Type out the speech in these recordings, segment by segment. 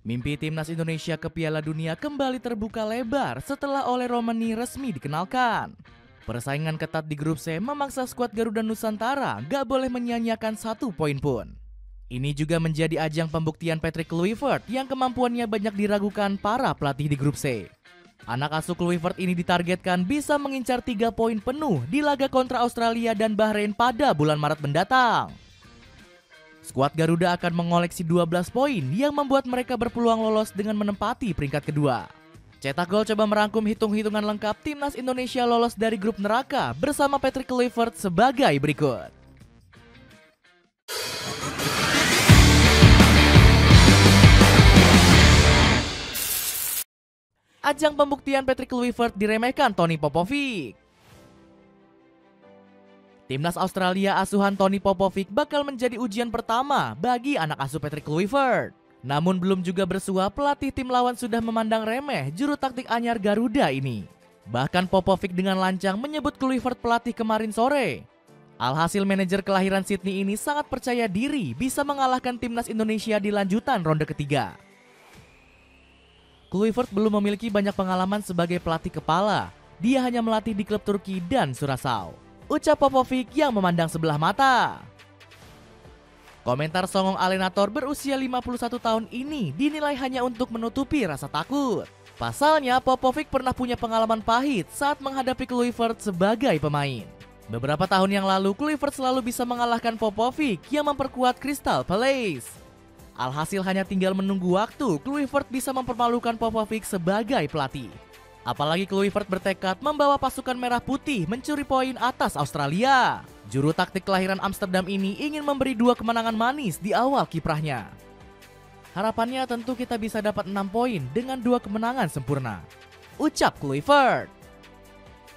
Mimpi timnas Indonesia ke Piala Dunia kembali terbuka lebar setelah oleh Romani resmi dikenalkan. Persaingan ketat di grup C memaksa skuad Garuda Nusantara gak boleh menyia-nyiakan 1 poin pun. Ini juga menjadi ajang pembuktian Patrick Kluivert yang kemampuannya banyak diragukan para pelatih di grup C. Anak asuh Kluivert ini ditargetkan bisa mengincar 3 poin penuh di laga kontra Australia dan Bahrain pada bulan Maret mendatang. Skuad Garuda akan mengoleksi 12 poin yang membuat mereka berpeluang lolos dengan menempati peringkat kedua. Cetak Gol coba merangkum hitung-hitungan lengkap timnas Indonesia lolos dari grup neraka bersama Patrick Kluivert sebagai berikut. Ajang pembuktian Patrick Kluivert diremehkan Tony Popovic. Timnas Australia asuhan Tony Popovic bakal menjadi ujian pertama bagi anak asuh Patrick Kluivert. Namun belum juga bersua pelatih tim lawan sudah memandang remeh juru taktik anyar Garuda ini. Bahkan Popovic dengan lancang menyebut Kluivert pelatih kemarin sore. Alhasil manajer kelahiran Sydney ini sangat percaya diri bisa mengalahkan timnas Indonesia di lanjutan ronde ketiga. Kluivert belum memiliki banyak pengalaman sebagai pelatih kepala. Dia hanya melatih di klub Turki dan Curaçao, ucap Popovic yang memandang sebelah mata. Komentar songong Alenator berusia 51 tahun ini dinilai hanya untuk menutupi rasa takut. Pasalnya Popovic pernah punya pengalaman pahit saat menghadapi Kluivert sebagai pemain. Beberapa tahun yang lalu Kluivert selalu bisa mengalahkan Popovic yang memperkuat Crystal Palace. Alhasil hanya tinggal menunggu waktu Kluivert bisa mempermalukan Popovic sebagai pelatih. Apalagi Kluivert bertekad membawa pasukan merah putih mencuri poin atas Australia. Juru taktik kelahiran Amsterdam ini ingin memberi 2 kemenangan manis di awal kiprahnya. Harapannya tentu kita bisa dapat 6 poin dengan 2 kemenangan sempurna, ucap Kluivert.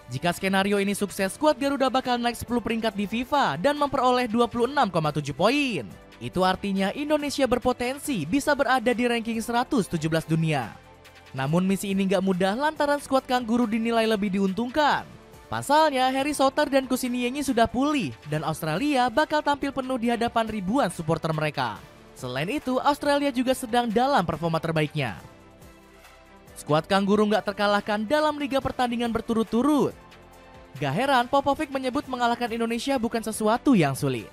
Jika skenario ini sukses, skuad Garuda bakal naik 10 peringkat di FIFA dan memperoleh 26,7 poin. Itu artinya Indonesia berpotensi bisa berada di ranking 117 dunia. Namun misi ini gak mudah lantaran skuad Kangguru dinilai lebih diuntungkan. Pasalnya Harry Souttar dan Kusiniengi sudah pulih dan Australia bakal tampil penuh di hadapan ribuan supporter mereka. Selain itu Australia juga sedang dalam performa terbaiknya. Skuad Kangguru gak terkalahkan dalam 3 pertandingan berturut-turut. Gak heran Popovic menyebut mengalahkan Indonesia bukan sesuatu yang sulit.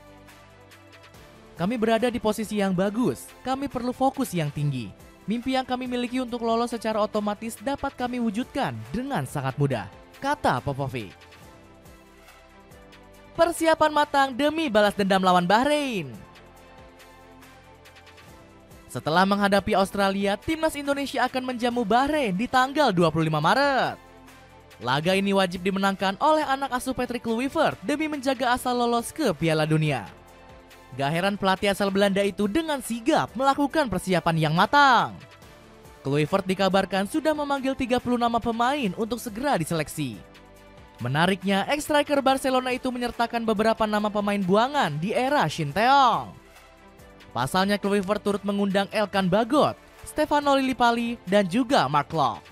Kami berada di posisi yang bagus, kami perlu fokus yang tinggi. Mimpi yang kami miliki untuk lolos secara otomatis dapat kami wujudkan dengan sangat mudah, kata Popovic. Persiapan matang demi balas dendam lawan Bahrain. Setelah menghadapi Australia, timnas Indonesia akan menjamu Bahrain di tanggal 25 Maret. Laga ini wajib dimenangkan oleh anak asuh Patrick Kluivert demi menjaga asal lolos ke Piala Dunia. Gak heran pelatih asal Belanda itu dengan sigap melakukan persiapan yang matang. Kluivert dikabarkan sudah memanggil 30 nama pemain untuk segera diseleksi. Menariknya, ex-striker Barcelona itu menyertakan beberapa nama pemain buangan di era Shin Taeyong. Pasalnya Kluivert turut mengundang Elkan Bagot, Stefano Lillipali, dan juga Mark Locke.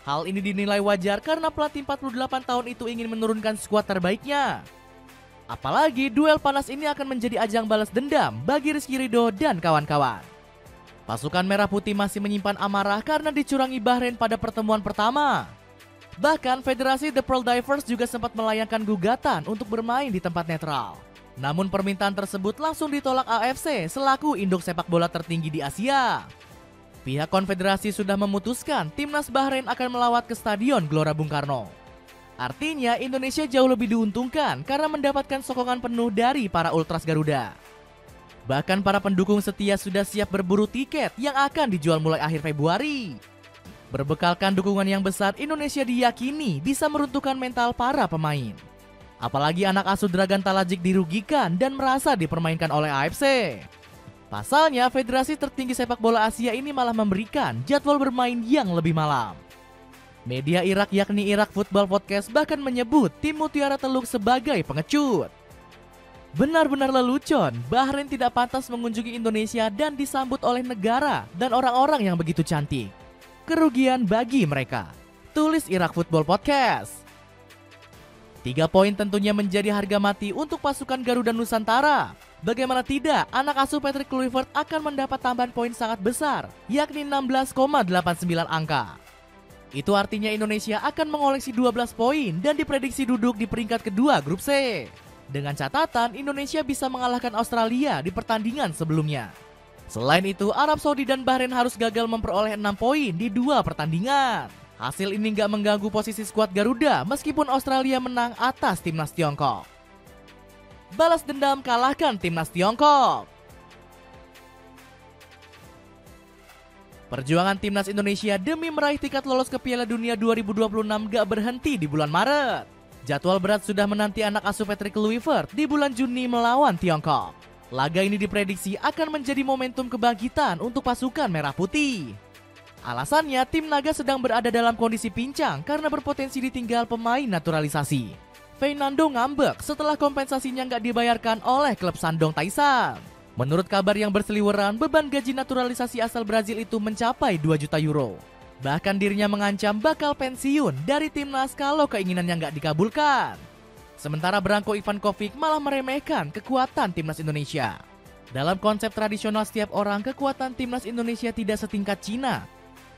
Hal ini dinilai wajar karena pelatih 48 tahun itu ingin menurunkan skuad terbaiknya. Apalagi duel panas ini akan menjadi ajang balas dendam bagi Rizky Ridho dan kawan-kawan. Pasukan Merah Putih masih menyimpan amarah karena dicurangi Bahrain pada pertemuan pertama. Bahkan Federasi The Pearl Divers juga sempat melayangkan gugatan untuk bermain di tempat netral. Namun permintaan tersebut langsung ditolak AFC selaku induk sepak bola tertinggi di Asia. Pihak konfederasi sudah memutuskan timnas Bahrain akan melawat ke Stadion Gelora Bung Karno. Artinya Indonesia jauh lebih diuntungkan karena mendapatkan sokongan penuh dari para ultras Garuda. Bahkan para pendukung setia sudah siap berburu tiket yang akan dijual mulai akhir Februari. Berbekalkan dukungan yang besar, Indonesia diyakini bisa meruntuhkan mental para pemain. Apalagi anak asuh Dragan Talajik dirugikan dan merasa dipermainkan oleh AFC. Pasalnya federasi tertinggi sepak bola Asia ini malah memberikan jadwal bermain yang lebih malam. Media Irak yakni Irak Football Podcast bahkan menyebut tim Mutiara Teluk sebagai pengecut. Benar-benar lelucon, Bahrain tidak pantas mengunjungi Indonesia dan disambut oleh negara dan orang-orang yang begitu cantik. Kerugian bagi mereka, tulis Irak Football Podcast. 3 poin tentunya menjadi harga mati untuk pasukan Garuda Nusantara. Bagaimana tidak, anak asuh Patrick Kluivert akan mendapat tambahan poin sangat besar, yakni 16,89 angka. Itu artinya Indonesia akan mengoleksi 12 poin dan diprediksi duduk di peringkat kedua grup C. Dengan catatan Indonesia bisa mengalahkan Australia di pertandingan sebelumnya. Selain itu, Arab Saudi dan Bahrain harus gagal memperoleh 6 poin di 2 pertandingan. Hasil ini nggak mengganggu posisi skuad Garuda meskipun Australia menang atas timnas Tiongkok. Balas dendam kalahkan timnas Tiongkok. Perjuangan timnas Indonesia demi meraih tiket lolos ke Piala Dunia 2026 gak berhenti di bulan Maret. Jadwal berat sudah menanti anak asuh Patrick Kluivert di bulan Juni melawan Tiongkok. Laga ini diprediksi akan menjadi momentum kebangkitan untuk pasukan merah putih. Alasannya, tim naga sedang berada dalam kondisi pincang karena berpotensi ditinggal pemain naturalisasi. Fernando ngambek setelah kompensasinya nggak dibayarkan oleh klub Shandong Taishan. Menurut kabar yang berseliweran, beban gaji naturalisasi asal Brazil itu mencapai 2 juta euro. Bahkan dirinya mengancam bakal pensiun dari timnas kalau keinginannya nggak dikabulkan. Sementara Branko Ivankovic malah meremehkan kekuatan timnas Indonesia. Dalam konsep tradisional setiap orang, kekuatan timnas Indonesia tidak setingkat Cina.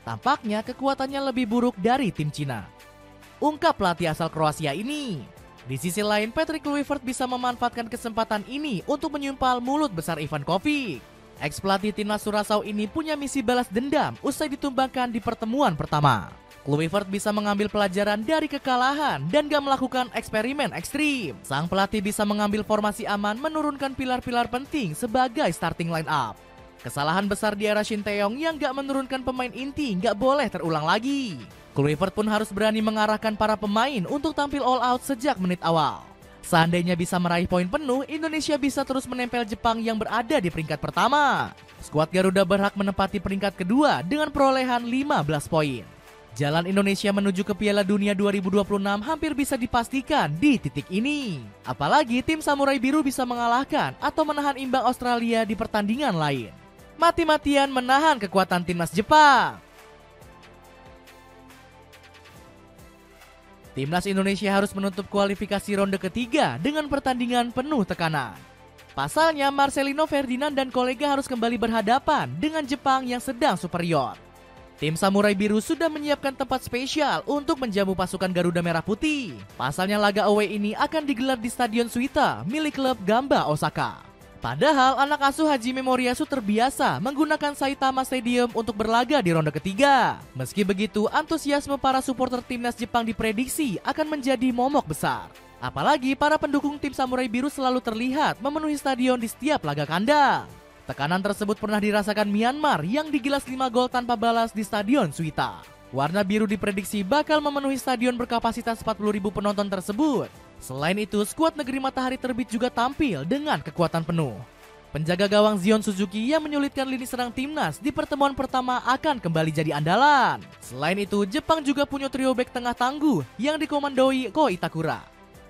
Tampaknya kekuatannya lebih buruk dari tim Cina, ungkap pelatih asal Kroasia ini. Di sisi lain, Patrick Kluivert bisa memanfaatkan kesempatan ini untuk menyumpal mulut besar Ivankovic. Ex-pelatih timnas Curaçao ini punya misi balas dendam usai ditumbangkan di pertemuan pertama. Kluivert bisa mengambil pelajaran dari kekalahan dan gak melakukan eksperimen ekstrim. Sang pelatih bisa mengambil formasi aman menurunkan pilar-pilar penting sebagai starting line up. Kesalahan besar di era Shin Tae-yong yang gak menurunkan pemain inti gak boleh terulang lagi. Kluivert pun harus berani mengarahkan para pemain untuk tampil all out sejak menit awal. Seandainya bisa meraih poin penuh, Indonesia bisa terus menempel Jepang yang berada di peringkat pertama. Skuad Garuda berhak menempati peringkat kedua dengan perolehan 15 poin. Jalan Indonesia menuju ke Piala Dunia 2026 hampir bisa dipastikan di titik ini. Apalagi tim Samurai Biru bisa mengalahkan atau menahan imbang Australia di pertandingan lain. Mati-matian menahan kekuatan timnas Jepang. Timnas Indonesia harus menutup kualifikasi ronde ketiga dengan pertandingan penuh tekanan. Pasalnya, Marcelino Ferdinand dan kolega harus kembali berhadapan dengan Jepang yang sedang superior. Tim Samurai Biru sudah menyiapkan tempat spesial untuk menjamu pasukan Garuda Merah Putih. Pasalnya laga away ini akan digelar di Stadion Suita milik klub Gamba Osaka. Padahal anak asuh Hajime Moriyasu terbiasa menggunakan Saitama Stadium untuk berlaga di ronde ketiga. Meski begitu, antusiasme para supporter timnas Jepang diprediksi akan menjadi momok besar. Apalagi para pendukung tim Samurai Biru selalu terlihat memenuhi stadion di setiap laga kandang. Tekanan tersebut pernah dirasakan Myanmar yang digilas 5 gol tanpa balas di Stadion Suita. Warna biru diprediksi bakal memenuhi stadion berkapasitas 40.000 penonton tersebut. Selain itu, skuad Negeri Matahari Terbit juga tampil dengan kekuatan penuh. Penjaga gawang Zion Suzuki yang menyulitkan lini serang timnas di pertemuan pertama akan kembali jadi andalan. Selain itu, Jepang juga punya trio bek tengah tangguh yang dikomandoi Ko Itakura.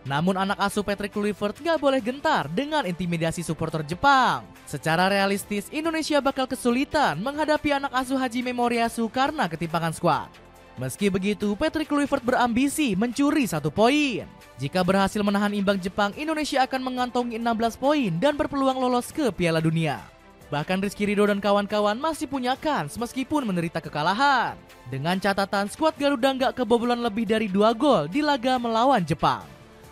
Namun anak asuh Patrick Kluivert gak boleh gentar dengan intimidasi supporter Jepang. Secara realistis, Indonesia bakal kesulitan menghadapi anak asuh Hajime Moriyasu karena ketimpangan skuad. Meski begitu, Patrick Kluivert berambisi mencuri 1 poin. Jika berhasil menahan imbang Jepang, Indonesia akan mengantongi 16 poin dan berpeluang lolos ke Piala Dunia. Bahkan Rizky Ridho dan kawan-kawan masih punya kans meskipun menderita kekalahan. Dengan catatan skuad Garuda nggak kebobolan lebih dari 2 gol di laga melawan Jepang.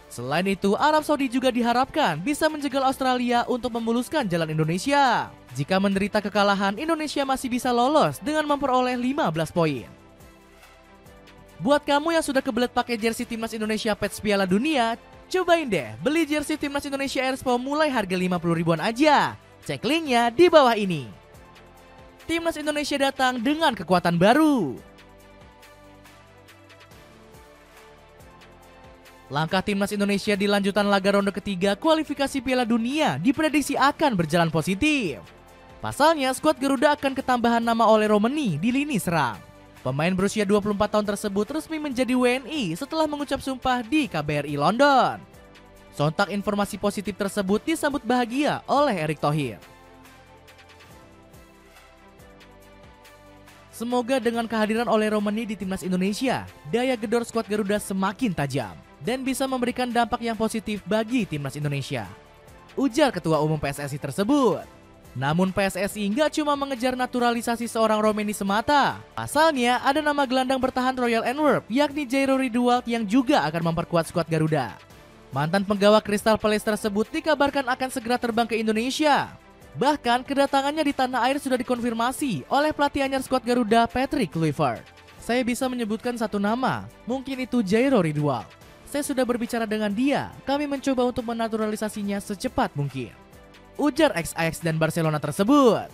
Selain itu, Arab Saudi juga diharapkan bisa menjegal Australia untuk memuluskan jalan Indonesia. Jika menderita kekalahan, Indonesia masih bisa lolos dengan memperoleh 15 poin. Buat kamu yang sudah kebelet pakai jersey timnas Indonesia Patch Piala Dunia, cobain deh beli jersey timnas Indonesia Airspo mulai harga 50 ribuan aja. Cek linknya di bawah ini. Timnas Indonesia datang dengan kekuatan baru. Langkah timnas Indonesia di lanjutan laga ronde ketiga kualifikasi Piala Dunia diprediksi akan berjalan positif. Pasalnya, skuad Garuda akan ketambahan nama oleh Romani di lini serang. Pemain berusia 24 tahun tersebut resmi menjadi WNI setelah mengucap sumpah di KBRI London. Sontak informasi positif tersebut disambut bahagia oleh Erick Thohir. Semoga dengan kehadiran oleh Romani di timnas Indonesia, daya gedor skuad Garuda semakin tajam dan bisa memberikan dampak yang positif bagi timnas Indonesia. ujar Ketua Umum PSSI tersebut. Namun PSSI nggak cuma mengejar naturalisasi seorang Romeni semata. Pasalnya ada nama gelandang bertahan Royal Antwerp yakni Jairo Riedewald yang juga akan memperkuat skuad Garuda. Mantan penggawa Crystal Palace tersebut dikabarkan akan segera terbang ke Indonesia. Bahkan kedatangannya di tanah air sudah dikonfirmasi oleh pelatih anyar skuad Garuda Patrick Kluivert. Saya bisa menyebutkan satu nama, mungkin itu Jairo Riedewald. Saya sudah berbicara dengan dia, kami mencoba untuk menaturalisasinya secepat mungkin. Ujar ex-Ajax dan Barcelona tersebut.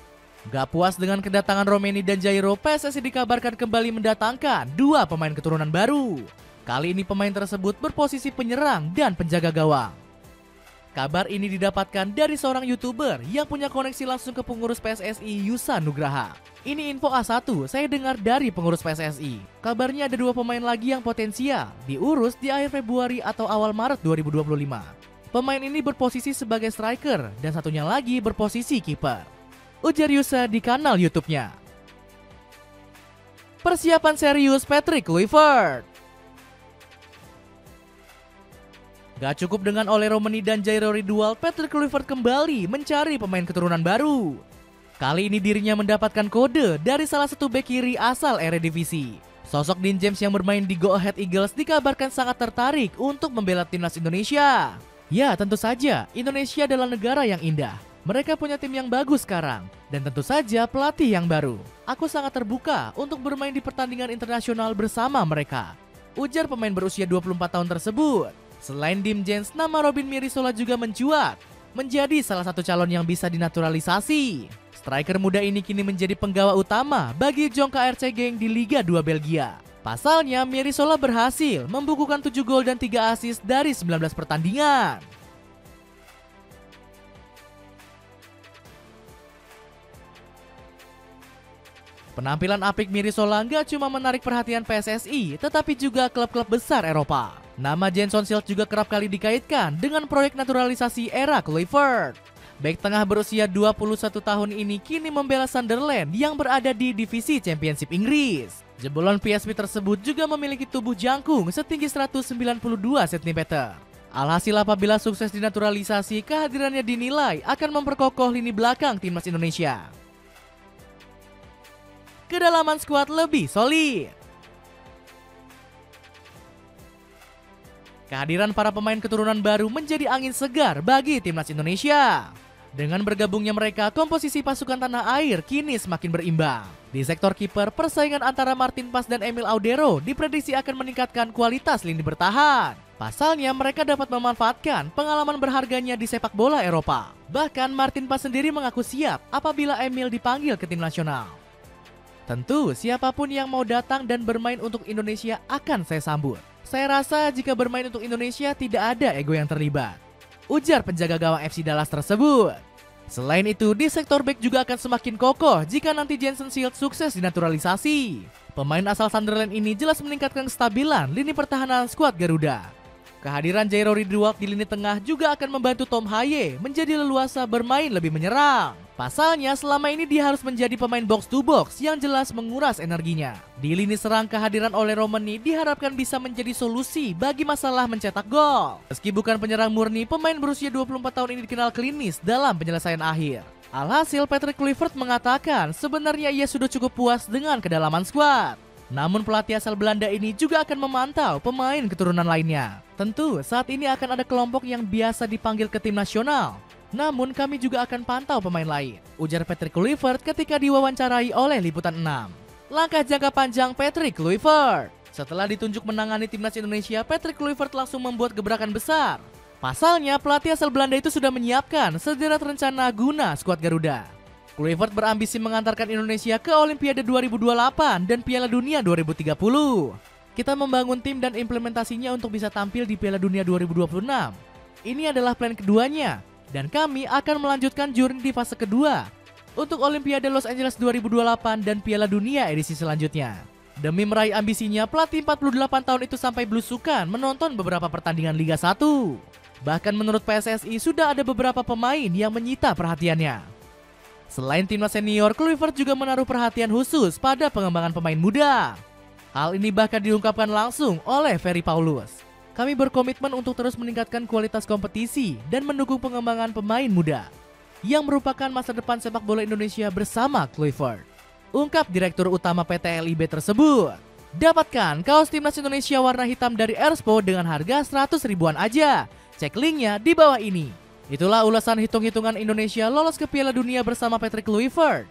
Gak puas dengan kedatangan Romeni dan Jairo, PSSI dikabarkan kembali mendatangkan dua pemain keturunan baru. Kali ini pemain tersebut berposisi penyerang dan penjaga gawang. Kabar ini didapatkan dari seorang YouTuber yang punya koneksi langsung ke pengurus PSSI Yusa Nugraha. Ini info A1 saya dengar dari pengurus PSSI. Kabarnya ada dua pemain lagi yang potensial diurus di akhir Februari atau awal Maret 2025. Pemain ini berposisi sebagai striker dan satunya lagi berposisi kiper. Ujar Yusa di kanal YouTube-nya. Persiapan serius Patrick Kluivert. Gak cukup dengan Ole Romeni dan Jairo Riedewald, Patrick Kluivert kembali mencari pemain keturunan baru. Kali ini dirinya mendapatkan kode dari salah satu bek kiri asal Eredivisie. Sosok Dean James yang bermain di Go Ahead Eagles dikabarkan sangat tertarik untuk membela timnas Indonesia. Ya, tentu saja Indonesia adalah negara yang indah. Mereka punya tim yang bagus sekarang dan tentu saja pelatih yang baru. Aku sangat terbuka untuk bermain di pertandingan internasional bersama mereka. Ujar pemain berusia 24 tahun tersebut. Selain Dean James, nama Robin Mierissola juga mencuat menjadi salah satu calon yang bisa dinaturalisasi. Striker muda ini kini menjadi penggawa utama bagi Jong KRC Genk di Liga 2 Belgia. Pasalnya Mierissola berhasil membukukan 7 gol dan 3 assist dari 19 pertandingan. Penampilan apik Mierissola nggak cuma menarik perhatian PSSI, tetapi juga klub-klub besar Eropa. Nama Jason Schilt juga kerap kali dikaitkan dengan proyek naturalisasi era Kluivert. Bek tengah berusia 21 tahun ini kini membela Sunderland yang berada di divisi Championship Inggris. Jebolan PSV tersebut juga memiliki tubuh jangkung setinggi 192 cm. Alhasil apabila sukses dinaturalisasi, kehadirannya dinilai akan memperkokoh lini belakang timnas Indonesia. Kedalaman skuad lebih solid. Kehadiran para pemain keturunan baru menjadi angin segar bagi timnas Indonesia. Dengan bergabungnya mereka, komposisi pasukan tanah air kini semakin berimbang. Di sektor kiper, persaingan antara Martin Pas dan Emil Audero diprediksi akan meningkatkan kualitas lini bertahan. Pasalnya mereka dapat memanfaatkan pengalaman berharganya di sepak bola Eropa. Bahkan Martin Pas sendiri mengaku siap apabila Emil dipanggil ke tim nasional. Tentu siapapun yang mau datang dan bermain untuk Indonesia akan saya sambut. Saya rasa jika bermain untuk Indonesia tidak ada ego yang terlibat. Ujar penjaga gawang FC Dallas tersebut. Selain itu, di sektor bek juga akan semakin kokoh jika nanti Jason Schilt sukses dinaturalisasi. Pemain asal Sunderland ini jelas meningkatkan kestabilan lini pertahanan skuad Garuda. Kehadiran Jairo Riedewald di lini tengah juga akan membantu Tom Haye menjadi leluasa bermain lebih menyerang. Pasalnya selama ini dia harus menjadi pemain box to box yang jelas menguras energinya. Di lini serang, kehadiran Ole Romeni diharapkan bisa menjadi solusi bagi masalah mencetak gol. Meski bukan penyerang murni, pemain berusia 24 tahun ini dikenal klinis dalam penyelesaian akhir. Alhasil Patrick Kluivert mengatakan sebenarnya ia sudah cukup puas dengan kedalaman skuad. Namun pelatih asal Belanda ini juga akan memantau pemain keturunan lainnya. Tentu saat ini akan ada kelompok yang biasa dipanggil ke tim nasional. Namun kami juga akan pantau pemain lain, ujar Patrick Kluivert ketika diwawancarai oleh Liputan 6. Langkah jangka panjang Patrick Kluivert. Setelah ditunjuk menangani timnas Indonesia, Patrick Kluivert langsung membuat gebrakan besar. Pasalnya pelatih asal Belanda itu sudah menyiapkan sederet rencana guna skuad Garuda. Kluivert berambisi mengantarkan Indonesia ke Olimpiade 2028 dan Piala Dunia 2030. Kita membangun tim dan implementasinya untuk bisa tampil di Piala Dunia 2026. Ini adalah plan keduanya. Dan kami akan melanjutkan journey di fase kedua untuk Olimpiade Los Angeles 2028 dan Piala Dunia edisi selanjutnya. Demi meraih ambisinya, pelatih 48 tahun itu sampai belusukan menonton beberapa pertandingan Liga 1. Bahkan menurut PSSI sudah ada beberapa pemain yang menyita perhatiannya. Selain timnas senior, Kluivert juga menaruh perhatian khusus pada pengembangan pemain muda. Hal ini bahkan diungkapkan langsung oleh Ferry Paulus. Kami berkomitmen untuk terus meningkatkan kualitas kompetisi dan mendukung pengembangan pemain muda yang merupakan masa depan sepak bola Indonesia bersama Kluivert, ungkap Direktur Utama PT LIB tersebut. Dapatkan kaos Timnas Indonesia warna hitam dari Erspo dengan harga 100 ribuan aja. Cek linknya di bawah ini. Itulah ulasan hitung-hitungan Indonesia lolos ke Piala Dunia bersama Patrick Kluivert.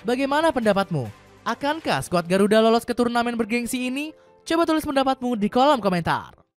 Bagaimana pendapatmu? Akankah skuad Garuda lolos ke turnamen bergengsi ini? Coba tulis pendapatmu di kolom komentar.